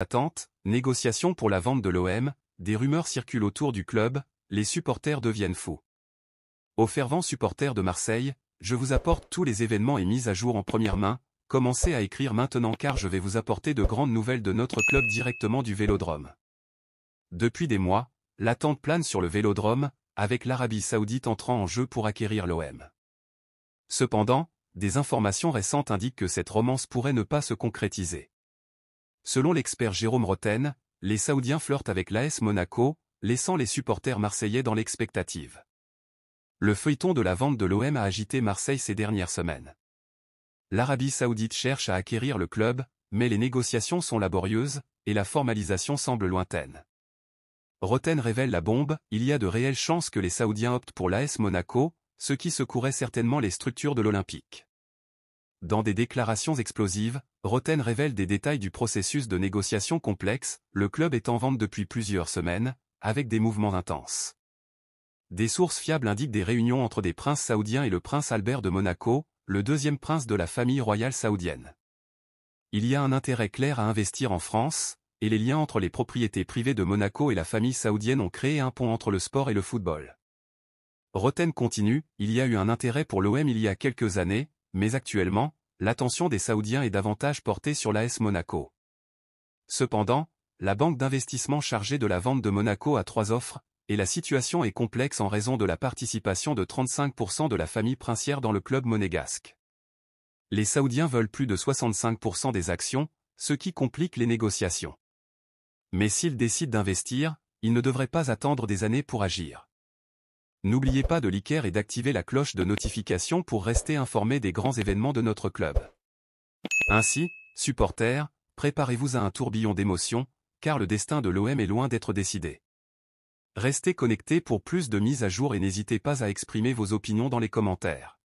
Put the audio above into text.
Attente, négociation pour la vente de l'OM, des rumeurs circulent autour du club, les supporters deviennent fous. Aux fervents supporters de Marseille, je vous apporte tous les événements et mises à jour en première main, commencez à écrire maintenant car je vais vous apporter de grandes nouvelles de notre club directement du Vélodrome. Depuis des mois, l'attente plane sur le Vélodrome, avec l'Arabie Saoudite entrant en jeu pour acquérir l'OM. Cependant, des informations récentes indiquent que cette romance pourrait ne pas se concrétiser. Selon l'expert Jérôme Roten, les Saoudiens flirtent avec l'AS Monaco, laissant les supporters marseillais dans l'expectative. Le feuilleton de la vente de l'OM a agité Marseille ces dernières semaines. L'Arabie Saoudite cherche à acquérir le club, mais les négociations sont laborieuses, et la formalisation semble lointaine. Roten révèle la bombe, il y a de réelles chances que les Saoudiens optent pour l'AS Monaco, ce qui secouerait certainement les structures de l'Olympique. Dans des déclarations explosives, Roten révèle des détails du processus de négociation complexe, le club est en vente depuis plusieurs semaines, avec des mouvements intenses. Des sources fiables indiquent des réunions entre des princes saoudiens et le prince Albert de Monaco, le deuxième prince de la famille royale saoudienne. Il y a un intérêt clair à investir en France, et les liens entre les propriétés privées de Monaco et la famille saoudienne ont créé un pont entre le sport et le football. Roten continue, il y a eu un intérêt pour l'OM il y a quelques années, mais actuellement, l'attention des Saoudiens est davantage portée sur l'AS Monaco. Cependant, la banque d'investissement chargée de la vente de Monaco a 3 offres, et la situation est complexe en raison de la participation de 35% de la famille princière dans le club monégasque. Les Saoudiens veulent plus de 65% des actions, ce qui complique les négociations. Mais s'ils décident d'investir, ils ne devraient pas attendre des années pour agir. N'oubliez pas de liker et d'activer la cloche de notification pour rester informé des grands événements de notre club. Ainsi, supporters, préparez-vous à un tourbillon d'émotions, car le destin de l'OM est loin d'être décidé. Restez connectés pour plus de mises à jour et n'hésitez pas à exprimer vos opinions dans les commentaires.